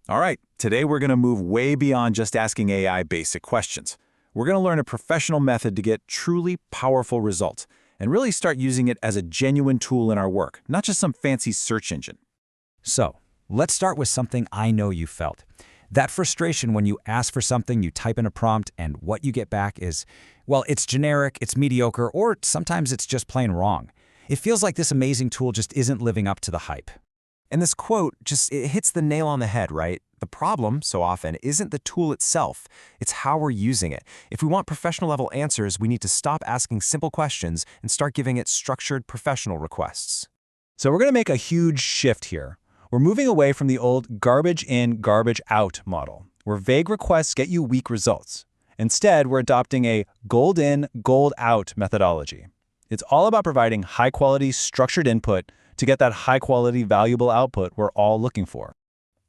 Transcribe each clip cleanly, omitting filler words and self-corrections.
All right, today we're going to move way beyond just asking AI basic questions. We're going to learn a professional method to get truly powerful results and really start using it as a genuine tool in our work, not just some fancy search engine. So, let's start with something I know you felt. That frustration when you ask for something, you type in a prompt, and what you get back is, well, it's generic, it's mediocre, or sometimes it's just plain wrong. It feels like this amazing tool just isn't living up to the hype. And this quote it hits the nail on the head, right? The problem, so often, isn't the tool itself, it's how we're using it. If we want professional-level answers, we need to stop asking simple questions and start giving it structured professional requests. So we're going to make a huge shift here. We're moving away from the old garbage in, garbage out model, where vague requests get you weak results. Instead, we're adopting a gold in, gold out methodology. It's all about providing high-quality, structured input to get that high-quality, valuable output we're all looking for.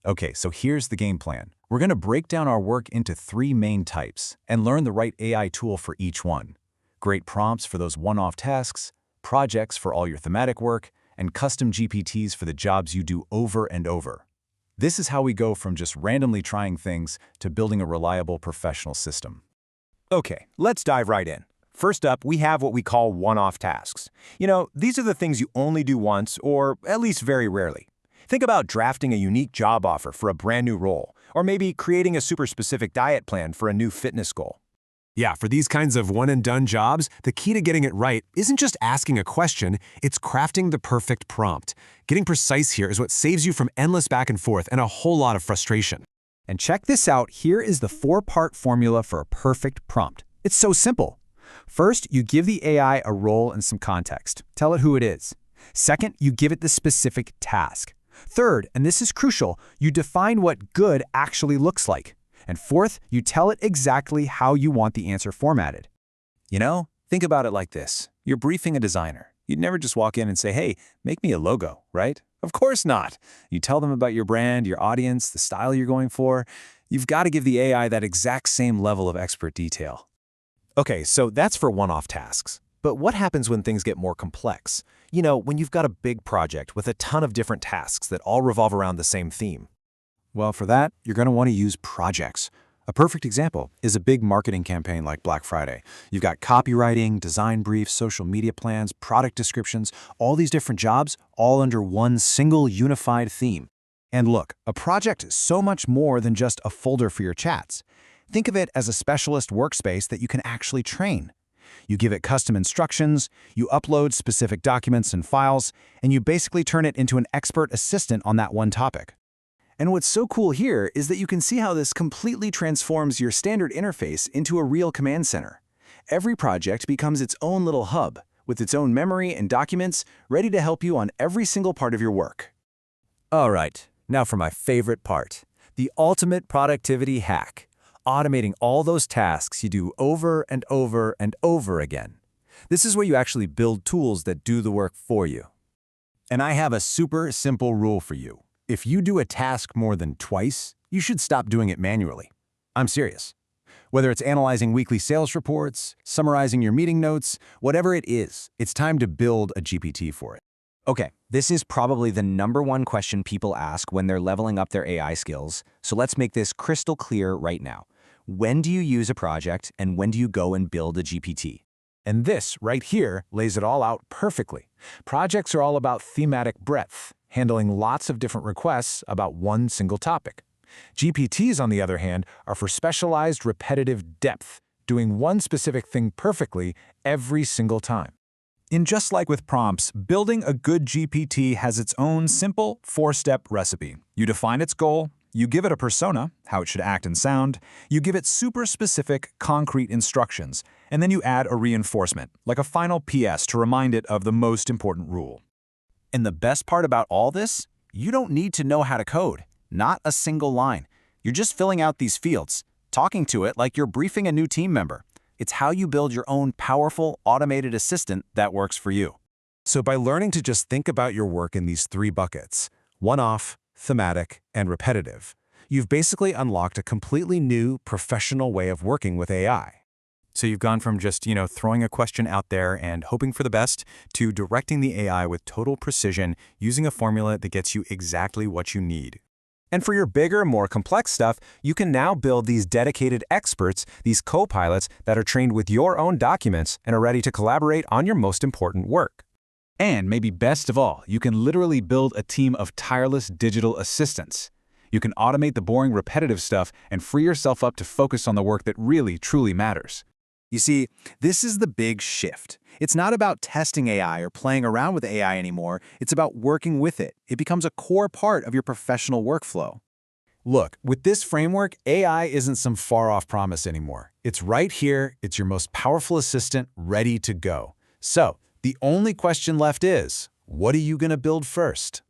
Okay, so here's the game plan. We're going to break down our work into 3 main types and learn the right AI tool for each one. Great prompts for those one-off tasks, projects for all your thematic work, and custom GPTs for the jobs you do over and over. This is how we go from just randomly trying things to building a reliable professional system. Okay, let's dive right in. First up, we have what we call one-off tasks. These are the things you only do once, or at least very rarely. Think about drafting a unique job offer for a brand new role, or maybe creating a super specific diet plan for a new fitness goal. Yeah, for these kinds of one-and-done jobs, the key to getting it right isn't just asking a question, it's crafting the perfect prompt. Getting precise here is what saves you from endless back and forth and a whole lot of frustration. And check this out, here is the 4-part formula for a perfect prompt. It's so simple. First, you give the AI a role and some context. Tell it who it is. Second, you give it the specific task. Third, and this is crucial, you define what good actually looks like. And fourth, you tell it exactly how you want the answer formatted. Think about it like this. You're briefing a designer. You'd never just walk in and say, hey, make me a logo, right? Of course not. You tell them about your brand, your audience, the style you're going for. You've got to give the AI that exact same level of expert detail. Okay, so that's for one-off tasks. But what happens when things get more complex? When you've got a big project with a ton of different tasks that all revolve around the same theme. Well, for that, you're going to want to use projects. A perfect example is a big marketing campaign like Black Friday. You've got copywriting, design briefs, social media plans, product descriptions, all these different jobs, all under one single unified theme. And look, a project is so much more than just a folder for your chats. Think of it as a specialist workspace that you can actually train. You give it custom instructions, you upload specific documents and files, and you basically turn it into an expert assistant on that one topic. And what's so cool here is that you can see how this completely transforms your standard interface into a real command center. Every project becomes its own little hub, with its own memory and documents ready to help you on every single part of your work. All right, now for my favorite part, the ultimate productivity hack. Automating all those tasks you do over and over and over again. This is where you actually build tools that do the work for you. And I have a super simple rule for you. If you do a task more than twice, you should stop doing it manually. I'm serious. Whether it's analyzing weekly sales reports, summarizing your meeting notes, whatever it is, it's time to build a GPT for it. Okay, this is probably the #1 question people ask when they're leveling up their AI skills, so let's make this crystal clear right now. When do you use a project, and when do you go and build a GPT? And this right here lays it all out perfectly. Projects are all about thematic breadth, handling lots of different requests about one single topic. GPTs, on the other hand, are for specialized repetitive depth, doing one specific thing perfectly every single time. And just like with prompts, building a good GPT has its own simple 4-step recipe. You define its goal, you give it a persona, how it should act and sound, you give it super specific, concrete instructions, and then you add a reinforcement, like a final PS to remind it of the most important rule. And the best part about all this? You don't need to know how to code. Not a single line. You're just filling out these fields, talking to it like you're briefing a new team member. It's how you build your own powerful, automated assistant that works for you. So by learning to just think about your work in these 3 buckets, one-off, thematic, and repetitive, you've basically unlocked a completely new, professional way of working with AI. So you've gone from just, throwing a question out there and hoping for the best to directing the AI with total precision using a formula that gets you exactly what you need. And for your bigger, more complex stuff, you can now build these dedicated experts, these co-pilots that are trained with your own documents and are ready to collaborate on your most important work. And maybe best of all, you can literally build a team of tireless digital assistants. You can automate the boring, repetitive stuff and free yourself up to focus on the work that really, truly matters. You see, this is the big shift. It's not about testing AI or playing around with AI anymore. It's about working with it. It becomes a core part of your professional workflow. Look, with this framework, AI isn't some far-off promise anymore. It's right here. It's your most powerful assistant, ready to go. So, the only question left is, what are you going to build first?